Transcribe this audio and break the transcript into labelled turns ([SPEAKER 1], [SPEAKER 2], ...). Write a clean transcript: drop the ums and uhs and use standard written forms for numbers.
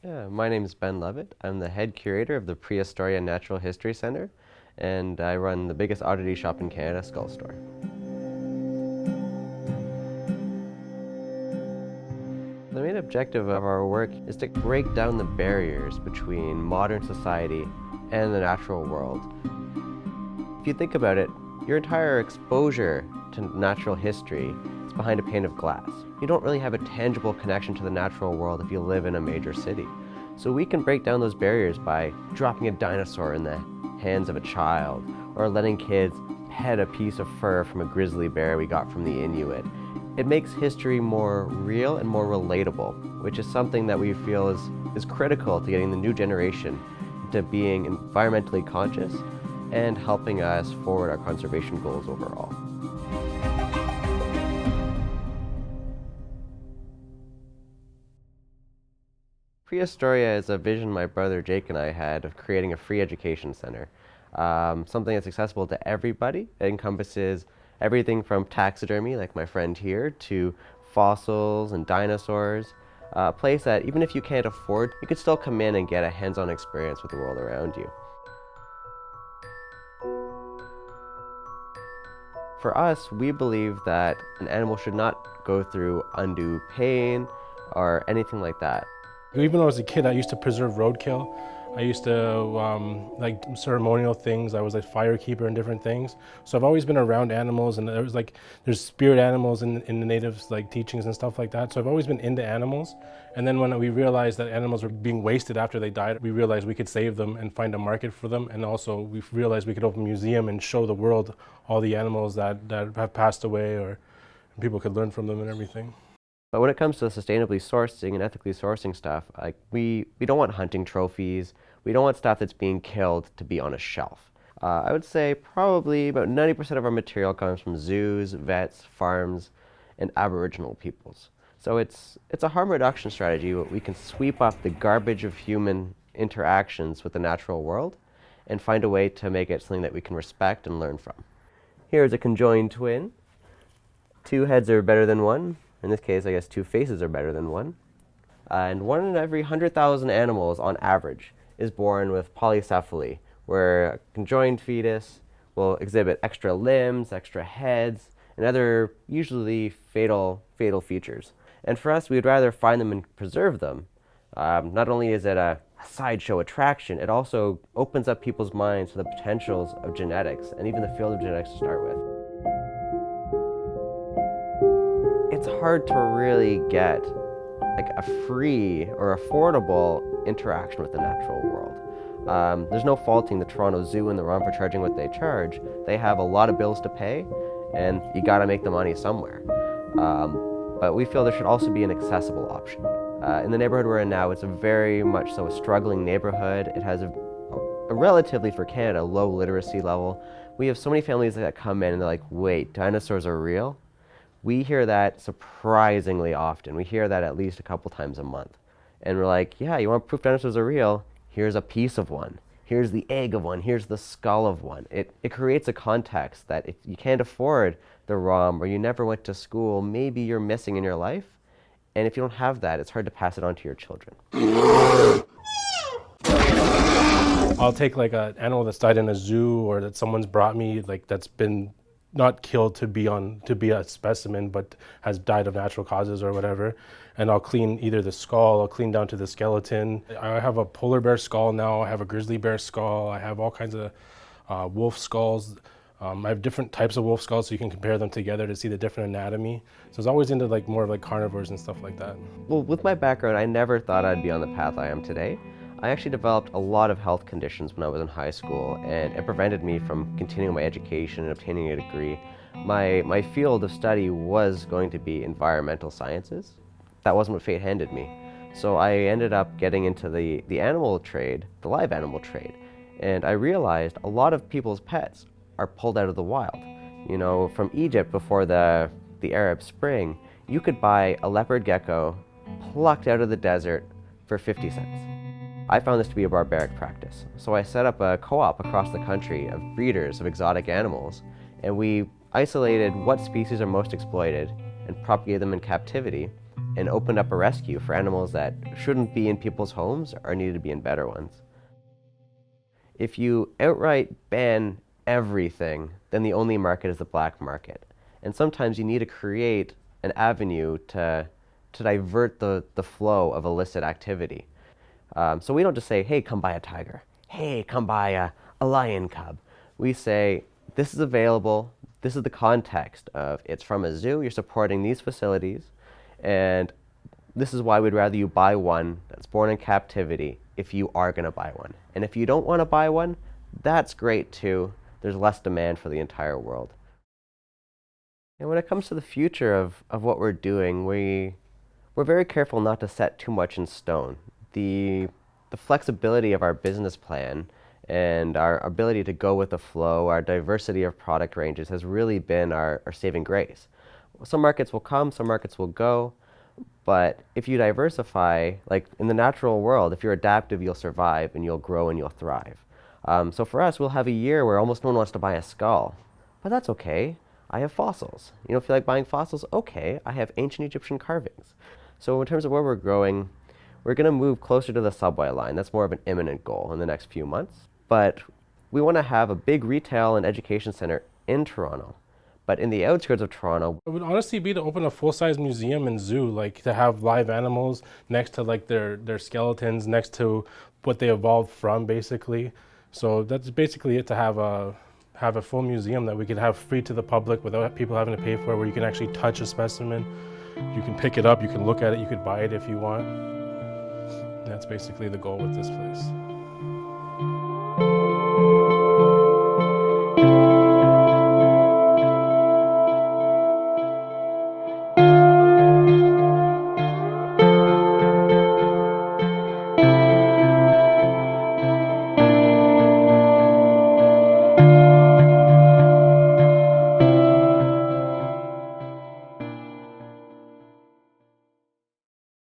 [SPEAKER 1] Yeah, my name is Ben Levitt. I'm the head curator of the Prehistoria Natural History Center, and I run the biggest oddity shop in Canada, Skull Store. The main objective of our work is to break down the barriers between modern society and the natural world. If you think about it, your entire exposure to natural history is behind a pane of glass. You don't really have a tangible connection to the natural world if you live in a major city. So we can break down those barriers by dropping a dinosaur in the hands of a child, or letting kids pet a piece of fur from a grizzly bear we got from the Inuit. It makes history more real and more relatable, which is something that we feel is critical to getting the new generation into being environmentally conscious and helping us forward our conservation goals overall. Prehistoria is a vision my brother Jake and I had of creating a free education center. Something that's accessible to everybody. It encompasses everything from taxidermy, like my friend here, to fossils and dinosaurs. A place that even if you can't afford, you could still come in and get a hands-on experience with the world around you. For us, we believe that an animal should not go through undue pain or anything like that.
[SPEAKER 2] Even when I was a kid, I used to preserve roadkill. I used to like ceremonial things. I was a fire keeper and different things. So I've always been around animals, and there's spirit animals in the natives like teachings and stuff like that. So I've always been into animals. And then when we realized that animals were being wasted after they died, we realized we could save them and find a market for them. And also we realized we could open a museum and show the world all the animals that have passed away, or people could learn from them and everything.
[SPEAKER 1] But when it comes to sustainably sourcing and ethically sourcing stuff, like we don't want hunting trophies. We don't want stuff that's being killed to be on a shelf. I would say probably about 90% of our material comes from zoos, vets, farms, and Aboriginal peoples. So it's a harm reduction strategy where we can sweep up the garbage of human interactions with the natural world and find a way to make it something that we can respect and learn from. Here's a conjoined twin. Two heads are better than one. In this case, I guess two faces are better than one. And one in every 100,000 animals on average is born with polycephaly, where a conjoined fetus will exhibit extra limbs, extra heads, and other usually fatal features. And for us, we'd rather find them and preserve them. Not only is it a sideshow attraction, it also opens up people's minds to the potentials of genetics and even the field of genetics to start with. It's hard to really get like a free or affordable interaction with the natural world. There's no faulting the Toronto Zoo and the ROM for charging what they charge. They have a lot of bills to pay, and you gotta make the money somewhere. But we feel there should also be an accessible option. In the neighborhood we're in now, it's a very much so a struggling neighborhood. It has a relatively, for Canada, low literacy level. We have so many families that come in and they're like, wait, dinosaurs are real? We hear that surprisingly often. We hear that at least a couple times a month. And we're like, yeah, you want proof dinosaurs are real? Here's a piece of one. Here's the egg of one. Here's the skull of one. It creates a context that if you can't afford the ROM or you never went to school, maybe you're missing in your life. And if you don't have that, it's hard to pass it on to your children.
[SPEAKER 2] I'll take like an animal that's died in a zoo, or that someone's brought me, like that's been not killed to be a specimen, but has died of natural causes or whatever. And I'll clean either the skull, I'll clean down to the skeleton. I have a polar bear skull now, I have a grizzly bear skull, I have all kinds of wolf skulls. I have different types of wolf skulls, so you can compare them together to see the different anatomy. So it's always into like more of like carnivores and stuff like that.
[SPEAKER 1] Well, with my background, I never thought I'd be on the path I am today. I actually developed a lot of health conditions when I was in high school, and it prevented me from continuing my education and obtaining a degree. My field of study was going to be environmental sciences. That wasn't what fate handed me. So I ended up getting into the animal trade, the live animal trade, and I realized a lot of people's pets are pulled out of the wild. You know, from Egypt before the Arab Spring, you could buy a leopard gecko plucked out of the desert for 50 cents. I found this to be a barbaric practice, so I set up a co-op across the country of breeders of exotic animals, and we isolated what species are most exploited and propagated them in captivity and opened up a rescue for animals that shouldn't be in people's homes or needed to be in better ones. If you outright ban everything, then the only market is the black market. And sometimes you need to create an avenue to divert the flow of illicit activity. So we don't just say, hey, come buy a tiger. Hey, come buy a lion cub. We say, this is available. This is the context of it's from a zoo. You're supporting these facilities. And this is why we'd rather you buy one that's born in captivity if you are going to buy one. And if you don't want to buy one, that's great too. There's less demand for the entire world. And when it comes to the future of what we're doing, we're very careful not to set too much in stone. The flexibility of our business plan and our ability to go with the flow, our diversity of product ranges has really been our saving grace. Some markets will come, some markets will go, but if you diversify, like in the natural world, if you're adaptive, you'll survive and you'll grow and you'll thrive. So for us, we'll have a year where almost no one wants to buy a skull, but that's okay. I have fossils. You don't feel like buying fossils? Okay, I have ancient Egyptian carvings. So in terms of where we're growing, we're going to move closer to the subway line. That's more of an imminent goal in the next few months. But we want to have a big retail and education center in Toronto. But in the outskirts of Toronto,
[SPEAKER 2] It would honestly be to open a full-size museum and zoo, like to have live animals next to like their skeletons, next to what they evolved from, basically. So that's basically it, to have a full museum that we could have free to the public without people having to pay for it, where you can actually touch a specimen, you can pick it up, you can look at it, you could buy it if you want. That's basically the goal with this place.